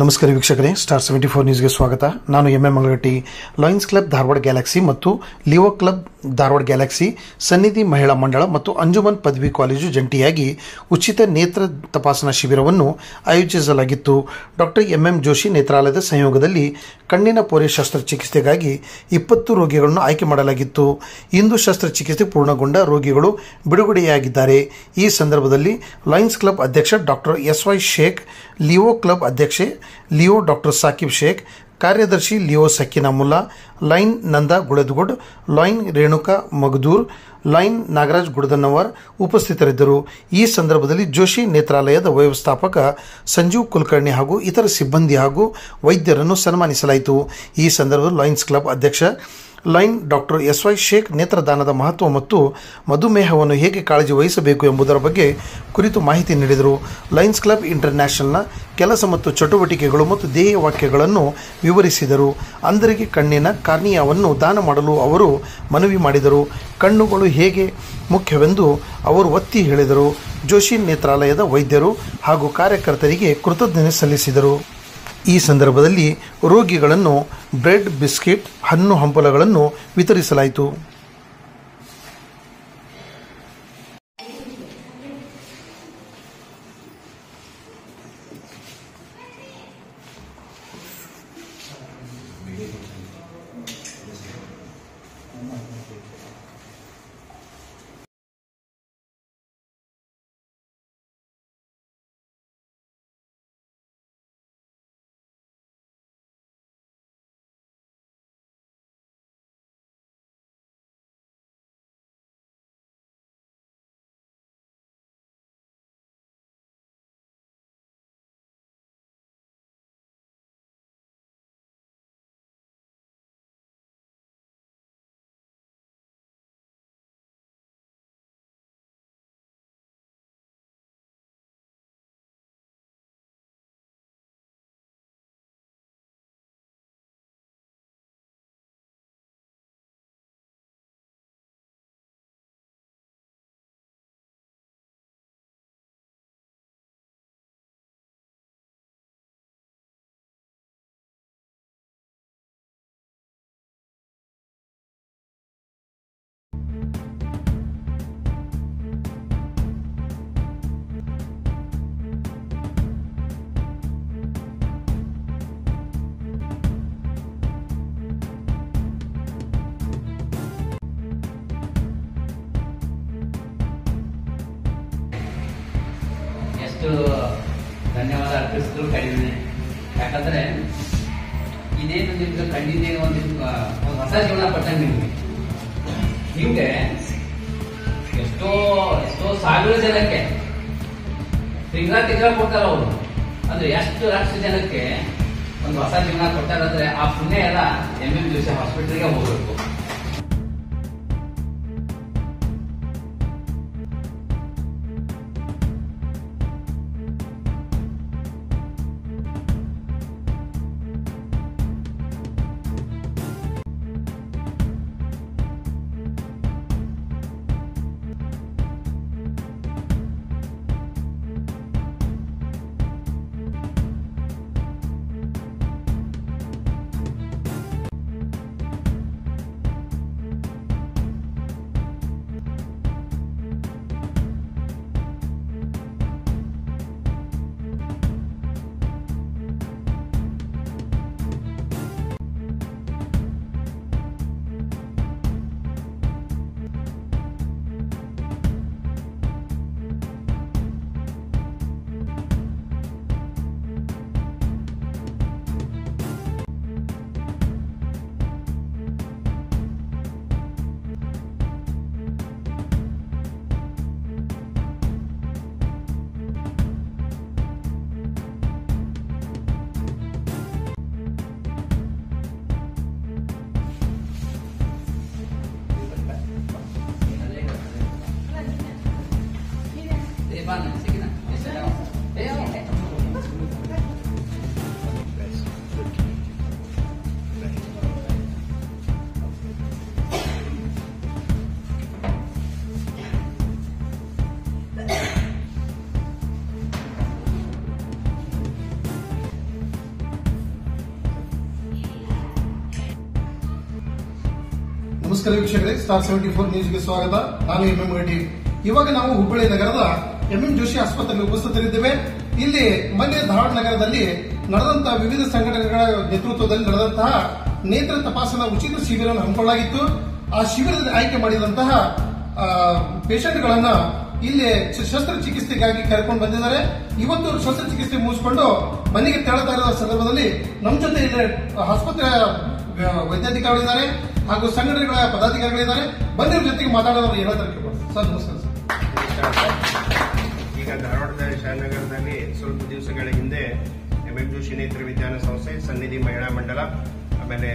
ನಮಸ್ಕಾರ ವೀಕ್ಷಕರೇ, ಸ್ಟಾರ್ 74 ನ್ಯೂಸ್ಗೆ ಸ್ವಾಗತ. ನಾನು M Malagatti. Lions club Dharwad galaxy ಮತ್ತು Leo club Dharwad galaxy, Sannidhi Mahila ಮಂಡಳ ಮತ್ತು ಅಂಜುಮನ್ ಪದವಿ ಕಾಲೇಜು ಜಂಟಿಯಾಗಿ ಉಚಿತ ನೇತ್ರ ತಪಾಸಣಾ ಶಿಬಿರವನ್ನು ಆಯೋಜಿಸಲಾಗಿತ್ತು. ಡಾಕ್ಟರ್ ಎಂ ಜೋಶಿ ನೇತ್ರಾಲಯದ ಸಂಯೋಗದಲ್ಲಿ ಕಣ್ಣಿನ ಪೊರೆ ಶಸ್ತ್ರಚಿಕಿತ್ಸೆಗಾಗಿ 20 ರೋಗಿಗಳನ್ನು ಆಯ್ಕೆ ಮಾಡಲಾಗಿತ್ತು. ಇಂದು ಶಸ್ತ್ರಚಿಕಿತ್ಸೆ ಪೂರ್ಣಗೊಂಡ ರೋಗಿಗಳು ಬಿಡುಗಡೆಯಾಗಿದ್ದಾರೆ. ಈ ಸಂದರ್ಭದಲ್ಲಿ ಲಯನ್ಸ್ ಕ್ಲಬ್ ಅಧ್ಯಕ್ಷ doctor SY Sheikh, Leo club ಅಧ್ಯಕ್ಷೆ ಲಿಯೋ ಡಾಕ್ಟರ್ ಸಾಕಿಬ್ ಶೇಖ್, ಕಾರ್ಯದರ್ಶಿ ಲಿಯೋ ಸಕ್ಕಿನಾ ಮುಲ್ಲಾ, ಲೈನ್ ನಂದಾ ಗುಳದಗುಡ್, ಲೈನ್ ರೇಣುಕಾ ಮಗದೂರ್, ಲೈನ್ ನಾಗರಾಜ್ ಗುಡದನ್ನವರ್ ಉಪಸ್ಥಿತರಿದ್ದರು. ಈ ಸಂದರ್ಭದಲ್ಲಿ ಜೋಶಿ ನೇತ್ರಾಲಯದ ವ್ಯವಸ್ಥಾಪಕ ಸಂಜೀವ್ ಕುಲಕರ್ಣಿ ಹಾಗೂ ಇತರ ಸಿಬ್ಬಂದಿ ಹಾಗೂ ವೈದ್ಯರನ್ನು ಸನ್ಮಾನಿಸಲಾಯಿತು. ಈ ಸಂದರ್ಭದಲ್ಲಿ ಲಯನ್ಸ್ ಕ್ಲಬ್ ಅಧ್ಯಕ್ಷ ಲೈನ್ ಡಾಕ್ಟರ್ SY ಶೇಖ್ ನೇತ್ರದಾನದ ಮಹತ್ವ ಮತ್ತು ಮಧುಮೇಹವನ್ನು ಹೇಗೆ ಕಾಳಜಿ ವಹಿಸಬೇಕು ಎಂಬುದರ ಬಗ್ಗೆ ಕುರಿತು ಮಾಹಿತಿ ನೀಡಿದರು. ಲಯನ್ಸ್ ಕ್ಲಬ್ ಇಂಟರ್ನ್ಯಾಷನಲ್ನ ಕೆಲಸ ಮತ್ತು ಚಟುವಟಿಕೆಗಳು ಮತ್ತು ಧ್ಯೇಯ ವಾಕ್ಯಗಳನ್ನು ವಿವರಿಸಿದರು. ಅಂಧರಿಗೆ ಕಣ್ಣಿನ ಕಾರ್ನಿಯಾವನ್ನು ದಾನ ಮಾಡಲು ಅವರು ಮನವಿ ಮಾಡಿದರು. ಕಣ್ಣುಗಳು ಹೇಗೆ ಮುಖ್ಯವೆಂದು ಅವರು ಒತ್ತಿ ಹೇಳಿದರು. ಜೋಶಿ ನೇತ್ರಾಲಯದ ವೈದ್ಯರು ಹಾಗೂ ಕಾರ್ಯಕರ್ತರಿಗೆ ಕೃತಜ್ಞತೆ ಸಲ್ಲಿಸಿದರು. ಈ ಸಂದರ್ಭದಲ್ಲಿ ರೋಗಿಗಳನ್ನು ಬ್ರೆಡ್, ಬಿಸ್ಕೆಟ್, ಹಣ್ಣು ಹಂಪಲುಗಳನ್ನು ವಿತರಿಸಲಾಯಿತು. ಧನ್ಯವಾದ ಅರ್ಪಿಸಿದ್ರು ಕಡಿಮೆ. ಯಾಕಂದ್ರೆ ಇದೇನು ನಿಮ್ಗೆ ಕಣ್ಣಿನ ಒಂದು ಹೊಸ ಜೀವನ ಕೊಟ್ಟಂಗೆ ನಿಮ್ಗೆ ಎಷ್ಟೋ ಸಾವಿರ ಜನಕ್ಕೆ ತಿಂಗಳ ಕೊಡ್ತಾರ ಅವರು. ಅಂದ್ರೆ ಎಷ್ಟು ಲಕ್ಷ ಜನಕ್ಕೆ ಒಂದು ಹೊಸ ಜೀವನ ಕೊಟ್ಟಾರಂದ್ರೆ ಆ ಪುಣ್ಯ ಎಲ್ಲ ಎಂ ಜೋಶಿ ಹಾಸ್ಪಿಟಲ್ಗೆ ಹೋಗ್ಬೇಕು. ನಮಸ್ಕಾರ ವೀಕ್ಷಕರೇ, ಸ್ಟಾರ್ 74 ನ್ಯೂಸ್ಗೆ ಸ್ವಾಗತ. ನಾನು ಎಂಎಂ ರೆಡ್ಡಿ. ಇವಾಗ ನಾವು ಹುಬ್ಬಳ್ಳಿ ನಗರದ ಎಂಎಂ ಜೋಶಿ ಆಸ್ಪತ್ರೆಯಲ್ಲಿ ಉಪಸ್ಥಿತರಿದ್ದೇವೆ. ಇಲ್ಲಿ ಮೊನ್ನೆ ಧಾರವಾಡ ನಗರದಲ್ಲಿ ನಡೆದಂತಹ ವಿವಿಧ ಸಂಘಟನೆಗಳ ನೇತೃತ್ವದಲ್ಲಿ ನಡೆದಂತಹ ನೇತ್ರ ತಪಾಸಣಾ ಉಚಿತ ಶಿಬಿರವನ್ನು ಹಮ್ಮಿಕೊಳ್ಳಲಾಗಿತ್ತು. ಆ ಶಿಬಿರದಲ್ಲಿ ಆಯ್ಕೆ ಮಾಡಿದಂತಹ ಪೇಷಂಟ್ಗಳನ್ನ ಇಲ್ಲಿ ಶಸ್ತ್ರಚಿಕಿತ್ಸೆಗಾಗಿ ಕರೆಕೊಂಡು ಬಂದಿದ್ದಾರೆ. ಇವತ್ತು ಶಸ್ತ್ರಚಿಕಿತ್ಸೆ ಮುಗಿಸಿಕೊಂಡು ಮನೆಗೆ ತೆರಳುತ್ತಾ ಇರುವ ಸಂದರ್ಭದಲ್ಲಿ ನಮ್ಮ ಜೊತೆ ಇಲ್ಲಿ ಆಸ್ಪತ್ರೆಯ ವೈದ್ಯಾಧಿಕಾರಿಗಳಿದ್ದಾರೆ ಹಾಗೂ ಸಂಘಟನೆಗಳ ಪದಾಧಿಕಾರಿಗಳಿದ್ದಾರೆ. ಬನ್ನಿ ಜೊತೆಗೆ ಮಾತಾಡೋರು ಹೇಳ್ತಾರೆ. ಸರ್ ನಮಸ್ಕಾರ ಸರ್. ಈಗ ಧಾರವಾಡದ ಶಾಲನಗರದಲ್ಲಿ ಸ್ವಲ್ಪ ದಿವಸಗಳ ಹಿಂದೆ ಎಂಎಂ ಜೋಶಿ ನೇತ್ರ ವಿಜ್ಞಾನ ಸಂಸ್ಥೆ, ಸನ್ನಿಧಿ ಮಹಿಳಾ ಮಂಡಲ, ಆಮೇಲೆ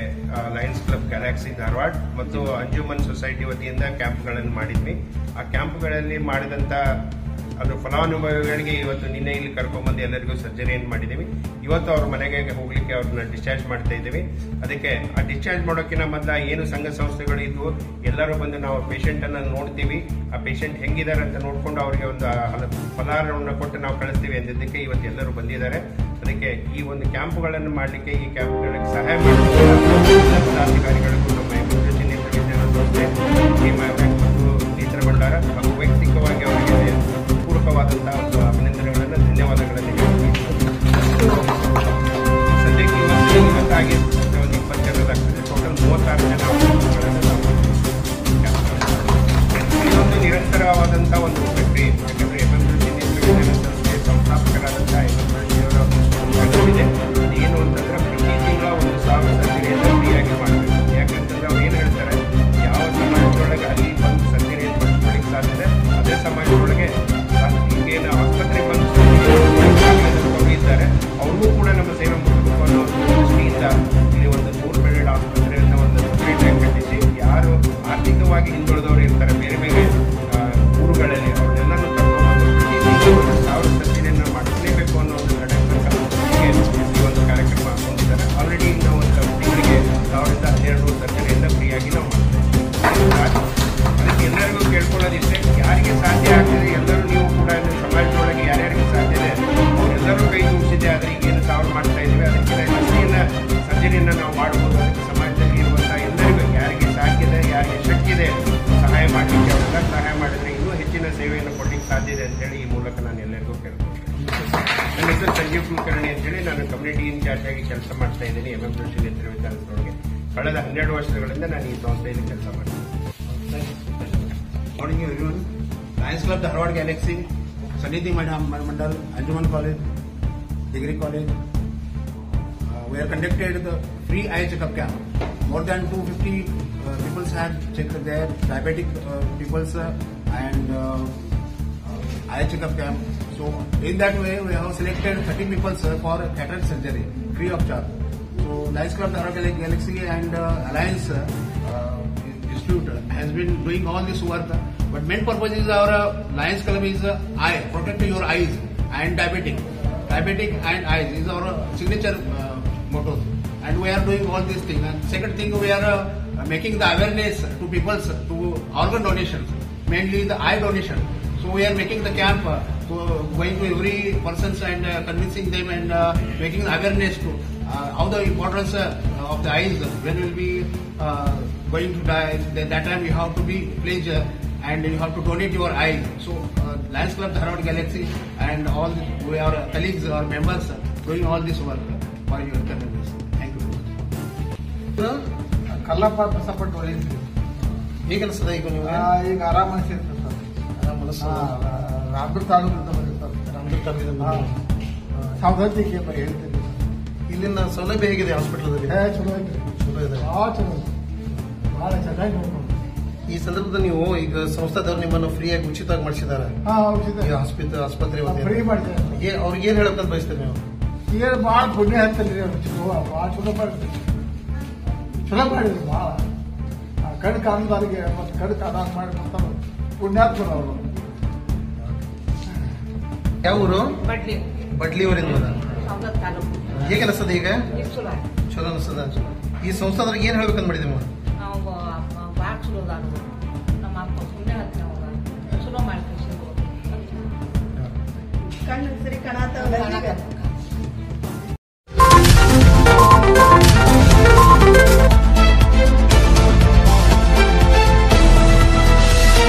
ಲಯನ್ಸ್ ಕ್ಲಬ್ ಗ್ಯಾಲಕ್ಸಿ ಧಾರವಾಡ ಮತ್ತು ಅಂಜುಮನ್ ಸೊಸೈಟಿ ವತಿಯಿಂದ ಕ್ಯಾಂಪ್ಗಳನ್ನು ಮಾಡಿದ್ವಿ. ಆ ಕ್ಯಾಂಪ್ಗಳಲ್ಲಿ ಮಾಡಿದಂತ ಅದು ಫಲಾನುಭವಿಗಳಿಗೆ ಇವತ್ತು ನಿನ್ನೆ ಇಲ್ಲಿ ಕರ್ಕೊಂಡ್ಬಂದು ಎಲ್ಲರಿಗೂ ಸರ್ಜರಿಯನ್ನು ಮಾಡಿದ್ದೀವಿ. ಇವತ್ತು ಅವ್ರ ಮನೆಗೆ ಹೋಗ್ಲಿಕ್ಕೆ ಅವ್ರನ್ನ ಡಿಸ್ಚಾರ್ಜ್ ಮಾಡ್ತಾ ಇದ್ದೀವಿ. ಅದಕ್ಕೆ ಆ ಡಿಸ್ಚಾರ್ಜ್ ಮಾಡೋಕ್ಕಿಂತ ಮೊದಲ ಏನು ಸಂಘ ಸಂಸ್ಥೆಗಳು ಇದ್ವು ಎಲ್ಲರೂ ಬಂದು ನಾವು ಪೇಷಂಟ್ ಅನ್ನ ನೋಡ್ತೀವಿ, ಆ ಪೇಷಂಟ್ ಹೆಂಗಿದ್ದಾರೆ ಅಂತ ನೋಡ್ಕೊಂಡು ಅವರಿಗೆ ಒಂದು ಫಲಾರವನ್ನು ಕೊಟ್ಟು ನಾವು ಕಳಿಸ್ತೀವಿ ಅಂದಿದ್ದಕ್ಕೆ ಇವತ್ತು ಎಲ್ಲರೂ ಬಂದಿದ್ದಾರೆ. ಅದಕ್ಕೆ ಈ ಒಂದು ಕ್ಯಾಂಪ್ಗಳನ್ನು ಮಾಡಲಿಕ್ಕೆ, ಈ ಕ್ಯಾಂಪ್ಗಳಿಗೆ ಸಹಾಯ ಮಾಡಲಿಕ್ಕೆ ಪದಾಧಿಕಾರಿಗಳಿಗೂ ನಮ್ಮ ಎಂಎಂ ಜೋಶಿ ನೇತ್ರ ವಿಜ್ಞಾನ ಸಂಸ್ಥೆ, ಮತ್ತು ನೇತ್ರ ಭಂಡಾರ ಹಾಗೂ ವೈಯಕ್ತಿಕವಾಗಿ ಅವರಿಗೆ ಪೂರಕವಾದಂತಹ ಒಂದು ಅಭಿನಂದನೆಗಳನ್ನು, ಧನ್ಯವಾದಗಳನ್ನು ಹೇಳ್ತೀವಿ. ಸದ್ಯಕ್ಕೆ ಇವತ್ತಾಗಿ ಒಂದು 20 ಜನರಾಗ್ತದೆ. ಟೋಟಲ್ 36 ಜನ ಇದೊಂದು ನಿರಂತರವಾದಂತಹ ಒಂದು ಪ್ರಕ್ರಿಯೆ. ಯಾಕಂದ್ರೆ ಎಂಎಂ ಜೋಶಿ ನೇತ್ರ ವಿಜ್ಞಾನ ಸಂಸ್ಥೆ ಸಂಸ್ಥಾಪಕರಾದಂತಹ ಎಂಎಂ ಜೋಶಿ ಇದೆ. ಏನು ಅಂತಂದ್ರೆ ಪ್ರತಿ ತಿಂಗಳ 1,000 ಸರ್ಜರಿಯನ್ನು ಫ್ರೀಯಾಗಿ ಮಾಡಬೇಕು. ಯಾಕಂತಂದ್ರೆ ಅವ್ರು ಏನು ಹೇಳ್ತಾರೆ, ಯಾವ ಸಮಾಜದೊಳಗೆ ಅಲ್ಲಿ ಬಂದು ಸರ್ಜರಿಯನ್ನು ಮಾಡಿಸ್ಕೊಳ್ಳಿಕ್ಕೆ ಸಾಧ್ಯ, ಅದೇ ಸಮಾಜದೊಳಗೆ ಏನು ಆಸ್ಪತ್ರೆಗೆ ಬಂದು ಇದ್ದಾರೆ ಅವ್ರಿಗೂ ಕೂಡ ನಮ್ಮ ಸೇವೆ ಮಾಡಬೇಕು ಅನ್ನೋ ದೃಷ್ಟಿಯಿಂದ ಇಲ್ಲಿ ಒಂದು 100 ಬೆಡ್ ಆಸ್ಪತ್ರೆಯನ್ನು ಒಂದು ಸಪ್ರೇಟಾಗಿ ಕಟ್ಟಿಸಿ, ಯಾರು ಆರ್ಥಿಕವಾಗಿ ಹಿಂದುಳಿದವರು ಇರ್ತಾರೆ ಬೇರೆ ಬೇರೆ ಊರುಗಳಲ್ಲಿ, ಅವ್ರನ್ನೆಲ್ಲರೂ ಕರ್ಕೊಂಡು 1,000 ಸರ್ಜರಿಯನ್ನು ಮಾಡಿಸಲೇಬೇಕು ಅನ್ನೋ ಒಂದು ಈ ಒಂದು ಕಾರ್ಯಕ್ರಮ ಹಾಕೊಂಡಿದ್ದಾರೆ. ಆಲ್ರೆಡಿ ನಾವು ಒಂದು ತಿಂಗಳಿಗೆ 1,012 ಸರ್ಜರಿಯಿಂದ ಫ್ರೀಯಾಗಿ ನಾವು ಮಾಡ್ತೇವೆ. ಅದಕ್ಕೆ ಎಲ್ಲರಿಗೂ ಕೇಳ್ಕೊಳ್ಳೋದಿಷ್ಟೇ, ಯಾರಿಗೆ ಸಾಧ್ಯ ಆಗ್ತದೆ ಎಲ್ಲರೂ ನೀವು ಕೂಡ ಸಮಾಜದೊಳಗೆ ಯಾರ್ಯಾರಿಗೆ ಸಾಧ್ಯ ಇದೆ ಅವರೆಲ್ಲರೂ ಕೈ ಜೋಡಿಸಿದೆ. ಆದರೆ ಈಗೇನು 1000 ಮಾಡ್ತಾ ಇದ್ದೀವಿ, ಅದಕ್ಕೆ ಸರ್ಜರಿಯನ್ನು ನಾವು ಮಾಡ್ಬೋದು. ಅದಕ್ಕೆ ಸಮಾಜದಲ್ಲಿ ಇರುವಂಥ ಎಲ್ಲರಿಗೂ ಯಾರಿಗೆ ಸಾಧ್ಯ ಇದೆ, ಯಾರಿಗೆ ಶಕ್ತಿ ಇದೆ ಸಹಾಯ ಮಾಡಲಿಕ್ಕೆ, ಅವರೆಲ್ಲ ಸಹಾಯ ಮಾಡಿದರೆ ಇನ್ನೂ ಹೆಚ್ಚಿನ ಸೇವೆಯನ್ನು ಕೊಡಲಿಕ್ಕೆ ಸಾಧ್ಯ ಇದೆ ಅಂತೇಳಿ ಈ ಮೂಲಕ ನಾನು ಎಲ್ಲರಿಗೂ ಕೇಳ್ಕೊಳ್ತೇನೆ. ನನ್ನ ಹೆಸರು ಸಂಜೀವ್ ಕುಲಕರ್ಣಿ ಅಂತೇಳಿ, ನಾನು ಕಮ್ಯುನಿಟಿ ಇನ್ಚಾರ್ಜ್ ಆಗಿ ಕೆಲಸ ಮಾಡ್ತಾ ಇದ್ದೀನಿ ಎಂಎಂ ಜೋಶಿ ನೇತ್ರ ವಿಜ್ಞಾನದೊಳಗೆ. ಕಳೆದ 12 ವರ್ಷಗಳಿಂದ ನಾನು ಈ ಸಂಸ್ಥೆಯಲ್ಲಿ ಕೆಲಸ ಮಾಡ್ತೀನಿ. Morning everyone. Lions Club Dharwad Galaxy, Sannidhi Mandal, Anjuman College, Degree College. We have conducted the free eye checkup camp. More than 250 people had checked their diabetic people and eye checkup camp. So in that way, we have selected 30 people for cataract surgery free of charge. So Lions Club Dharwad Galaxy and Alliance has been doing all this work, but main purpose is our Lions Club is eye, protect your eyes and diabetic and eyes is our signature motto, and we are doing all these things. And second thing, we are making the awareness to people to organ donations, mainly the eye donation. So we are making the camp, going to every person and convincing them and making the awareness to how the importance of the eyes when will be going to die. That time you have to be pledged and you have to donate your eyes. So Lions Club Dharwad Galaxy and all our colleagues or members doing all this work for your convenience. Thank you very much. Kallappa ಬಸಪ್ಪಟ್ಟು ಒಳ್ಳೆಯಿದ್ರಿ. ಈಗ ಅನಿಸ್ತದ ಈಗ ನೀವು? ಈಗ ಆರಾಮ ಅನಿಸಿರ್ತದೆ sir. ಆರಾಮ ಮನಸ್ಸು. ರಾಮದುರ್ಗ ತಾಲೂಕಿಂದ ಬಂದಿರ್ತಾರೆ. ರಾಮದುರ್ಗ ತಾಲೂಕಿಂದ ಸೌದತ್ತಿಗೆ ಹೇಳ್ತೀನಿ. ಇಲ್ಲಿನ ಸೌಲಭ್ಯ ಹೇಗಿದೆ ಹಾಸ್ಪಿಟಲ್ದಲ್ಲಿ? ಚಲೋ ಐತ್ರಿ. ಚಲೋ ಇದೆ. ಚಲೋ ಭಾಳ ಚೆನ್ನಾಗಿ ನೋಡ್ಕೊಂಡು. ಈ ಸಂದರ್ಭದಲ್ಲಿ ನೀವು ಈಗ ಸಂಸ್ಥಾದವ್ರು ನಿಮ್ಮನ್ನು ಫ್ರೀಯಾಗಿ ಉಚಿತವಾಗಿ ಮಾಡಿಸಿದ್ದಾರೆ. ಆಸ್ಪತ್ರೆ ಫ್ರೀ ಮಾಡ್ತಾರೆ. ಅವ್ರಿಗೆ ಏನ್ ಹೇಳಕ್ಕಂತ ಬಯಸ್ತೀರಿ ನೀವು? ಏನು ಭಾಳ ಪುಣ್ಯ ಹತ್ತಲ್ರಿ ಅವ್ರು. ಭಾಳ ಚಲೋ ಮಾಡಿದ್ರಿ. ಚಲೋ ಮಾಡಿದ್ರಿ ಭಾಳ. ಕಣ್ ಕಾಮದಾರಿಗೆ ಮತ್ತು ಕಣ್ ಕಾದ ಮಾಡಿ ಕೊಡ್ತಾರೆ. ಪುಣ್ಯಾತ್ಮರ ಅವರು. ಯಾವ ಊರು? ಬಡ್ಲಿ ಊರಿಂದ. ಹೇಗೆ ಅನಿಸ್ತದ ಈಗ? ಚಲೋ ಅನಿಸ್ತದ. ಈ ಸಂಸ್ಥಾದ್ರಿಗೆ ಏನ್ ಹೇಳ್ಬೇಕಂತ ಮಾಡಿದೀವಿ? ನಾವು ಭಾಳ ಚಲೋ ಅದ. ನಮ್ಮ ಅಪ್ಪ ಪುಣ್ಯ ಹತ್ತಿರ ಚಲೋ ಮಾಡ್ತೀವಿ. ಕಣ್ಣು ಸರಿ ಕಾಣತಾವ.